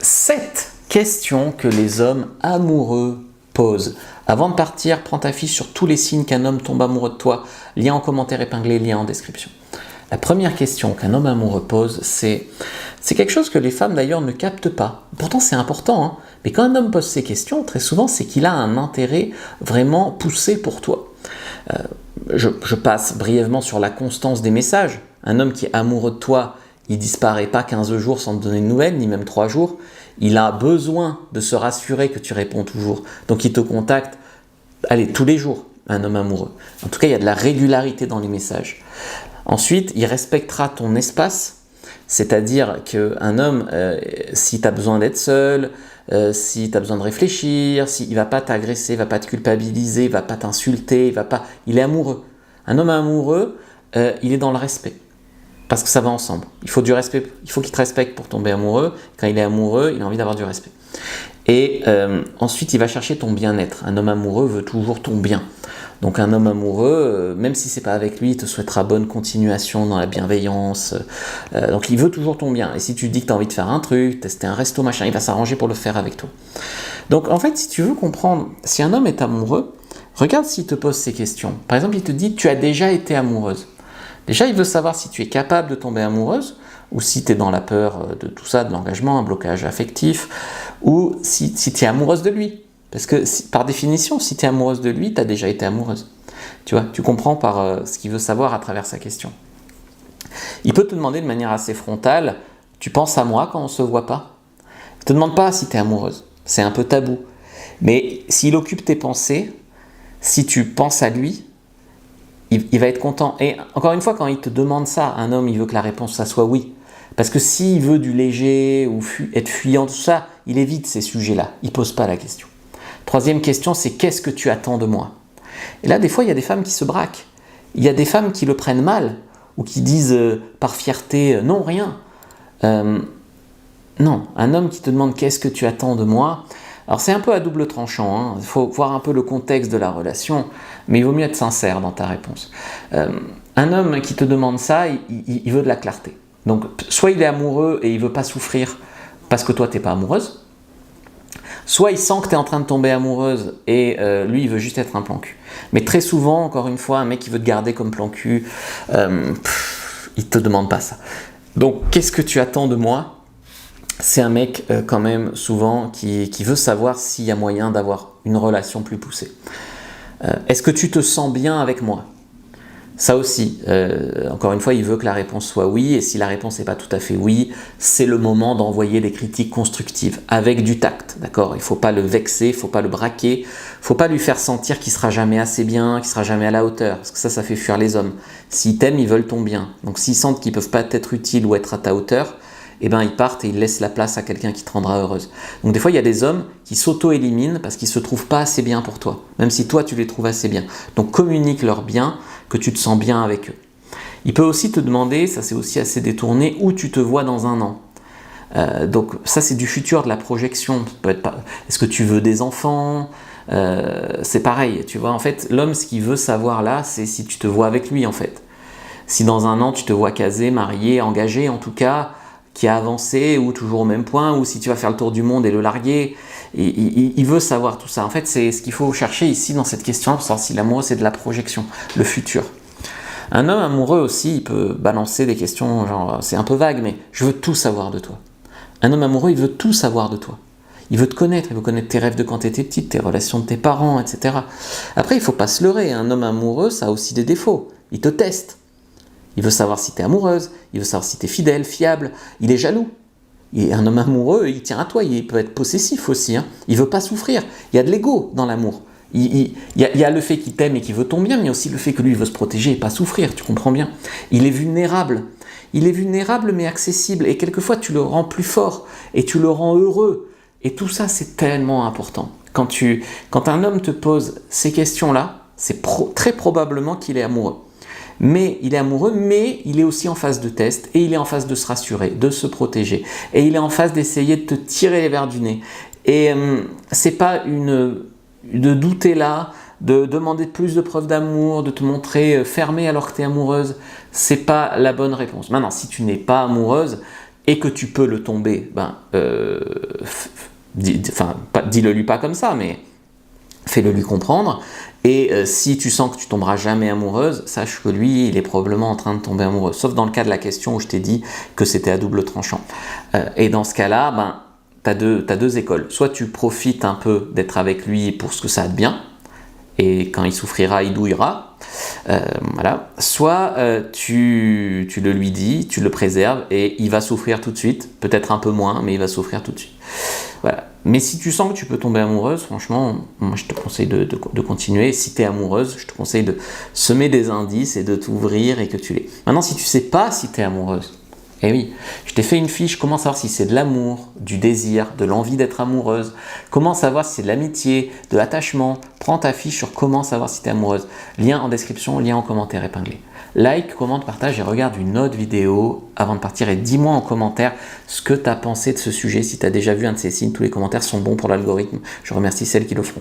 7 questions que les hommes amoureux posent. Avant de partir, prends ta fiche sur tous les signes qu'un homme tombe amoureux de toi. Lien en commentaire épinglé, lien en description. La première question qu'un homme amoureux pose, c'est quelque chose que les femmes d'ailleurs ne captent pas. Pourtant c'est important, hein. Mais quand un homme pose ces questions, très souvent c'est qu'il a un intérêt vraiment poussé pour toi. Je passe brièvement sur la constance des messages. Un homme qui est amoureux de toi, il disparaît pas 15 jours sans te donner de nouvelles, ni même 3 jours. Il a besoin de se rassurer que tu réponds toujours. Donc il te contacte, tous les jours, un homme amoureux. En tout cas, il y a de la régularité dans les messages. Ensuite, il respectera ton espace, c'est-à-dire qu'un homme, si tu as besoin d'être seul, si tu as besoin de réfléchir, il ne va pas t'agresser, il ne va pas te culpabiliser, il ne va pas t'insulter, il est amoureux. Un homme amoureux, il est dans le respect. Parce que ça va ensemble. Il faut du respect, il faut qu'il te respecte pour tomber amoureux. Quand il est amoureux, il a envie d'avoir du respect. Et ensuite, il va chercher ton bien-être. Un homme amoureux veut toujours ton bien. Donc un homme amoureux, même si c'est pas avec lui, il te souhaitera bonne continuation dans la bienveillance. Donc il veut toujours ton bien. Et si tu dis que tu as envie de faire un truc, tester un resto, machin, il va s'arranger pour le faire avec toi. Donc en fait, si tu veux comprendre, si un homme est amoureux, regarde s'il te pose ces questions. Par exemple, il te dit « tu as déjà été amoureuse ». Déjà, il veut savoir si tu es capable de tomber amoureuse, ou si tu es dans la peur de tout ça, de l'engagement, un blocage affectif, ou si tu es amoureuse de lui. Parce que par définition, si tu es amoureuse de lui, tu as déjà été amoureuse. Tu vois, tu comprends par ce qu'il veut savoir à travers sa question. Il peut te demander de manière assez frontale, tu penses à moi quand on ne se voit pas? Il ne te demande pas si tu es amoureuse, c'est un peu tabou. Mais s'il occupe tes pensées, si tu penses à lui, il va être content. Et encore une fois, quand il te demande ça, un homme, il veut que la réponse, ça soit oui. Parce que s'il veut du léger ou être fuyant, tout ça, il évite ces sujets-là. Il ne pose pas la question. Troisième question, c'est qu'est-ce que tu attends de moi? Et là, des fois, il y a des femmes qui se braquent. Il y a des femmes qui le prennent mal ou qui disent par fierté, non, rien. Non, un homme qui te demande qu'est-ce que tu attends de moi? Alors c'est un peu à double tranchant, hein. Il faut voir un peu le contexte de la relation, mais il vaut mieux être sincère dans ta réponse. Un homme qui te demande ça, il veut de la clarté. Donc soit il est amoureux et il ne veut pas souffrir parce que toi tu n'es pas amoureuse, soit il sent que tu es en train de tomber amoureuse et lui il veut juste être un plan cul. Mais très souvent, encore une fois, un mec qui veut te garder comme plan cul, il ne te demande pas ça. Donc qu'est-ce que tu attends de moi? C'est un mec quand même souvent qui veut savoir s'il y a moyen d'avoir une relation plus poussée. Est-ce que tu te sens bien avec moi? Ça aussi, encore une fois, il veut que la réponse soit oui, et si la réponse n'est pas tout à fait oui, c'est le moment d'envoyer des critiques constructives, avec du tact, d'accord? Il ne faut pas le vexer, il ne faut pas le braquer, il ne faut pas lui faire sentir qu'il ne sera jamais assez bien, qu'il ne sera jamais à la hauteur, parce que ça fait fuir les hommes. S'ils t'aiment, ils veulent ton bien. Donc s'ils sentent qu'ils ne peuvent pas être utiles ou être à ta hauteur, eh ben, ils partent et ils laissent la place à quelqu'un qui te rendra heureuse. Donc des fois, il y a des hommes qui s'auto-éliminent parce qu'ils ne se trouvent pas assez bien pour toi, même si toi, tu les trouves assez bien. Donc communique leur bien, que tu te sens bien avec eux. Il peut aussi te demander, ça c'est aussi assez détourné, où tu te vois dans un an. Donc ça c'est du futur, de la projection. Est-ce que tu veux des enfants? C'est pareil, tu vois. En fait, l'homme, ce qu'il veut savoir là, c'est si tu te vois avec lui, en fait. Si dans un an, tu te vois casé, marié, engagé, en tout cas, qui a avancé ou toujours au même point, ou si tu vas faire le tour du monde et le larguer. Il veut savoir tout ça. En fait, c'est ce qu'il faut chercher ici dans cette question, pour savoir si l'amour, c'est de la projection, le futur. Un homme amoureux aussi, il peut balancer des questions, genre, c'est un peu vague, mais je veux tout savoir de toi. Un homme amoureux, il veut tout savoir de toi. Il veut te connaître, il veut connaître tes rêves de quand tu étais petite, tes relations de tes parents, etc. Après, il ne faut pas se leurrer. Un homme amoureux, ça a aussi des défauts. Il te teste. Il veut savoir si tu es amoureuse, il veut savoir si tu es fidèle, fiable, il est jaloux. Et un homme amoureux, il tient à toi, il peut être possessif aussi, hein. Il ne veut pas souffrir, il y a de l'ego dans l'amour. Il y a le fait qu'il t'aime et qu'il veut ton bien, mais aussi le fait que lui il veut se protéger et pas souffrir, tu comprends bien. Il est vulnérable mais accessible, et quelquefois tu le rends plus fort, et tu le rends heureux. Et tout ça c'est tellement important. Quand un homme te pose ces questions-là, c'est très probablement qu'il est amoureux. Mais il est amoureux, mais il est aussi en phase de test, et il est en phase de se rassurer, de se protéger, et il est en phase d'essayer de te tirer les verres du nez. Et c'est pas de douter là, de demander plus de preuves d'amour, de te montrer fermée alors que tu es amoureuse, c'est pas la bonne réponse. Maintenant, si tu n'es pas amoureuse, et que tu peux le tomber, dis-le lui pas comme ça, mais fais-le lui comprendre. Et si tu sens que tu tomberas jamais amoureuse, sache que lui, il est probablement en train de tomber amoureux. Sauf dans le cas de la question où je t'ai dit que c'était à double tranchant. Et dans ce cas-là, t'as deux écoles. Soit tu profites un peu d'être avec lui pour ce que ça a de bien, et quand il souffrira, il douillera. Voilà. Soit tu le lui dis, tu le préserves, et il va souffrir tout de suite. Peut-être un peu moins, mais il va souffrir tout de suite. Voilà. Mais si tu sens que tu peux tomber amoureuse, franchement, moi je te conseille de continuer. Si tu es amoureuse, je te conseille de semer des indices et de t'ouvrir et que tu l'aies. Maintenant, si tu ne sais pas si tu es amoureuse, eh oui, je t'ai fait une fiche, comment savoir si c'est de l'amour, du désir, de l'envie d'être amoureuse, comment savoir si c'est de l'amitié, de l'attachement. Prends ta fiche sur comment savoir si tu es amoureuse. Lien en description, lien en commentaire épinglé. Like, commente, partage et regarde une autre vidéo avant de partir et dis-moi en commentaire ce que tu as pensé de ce sujet. Si tu as déjà vu un de ces signes, tous les commentaires sont bons pour l'algorithme. Je remercie celles qui le feront.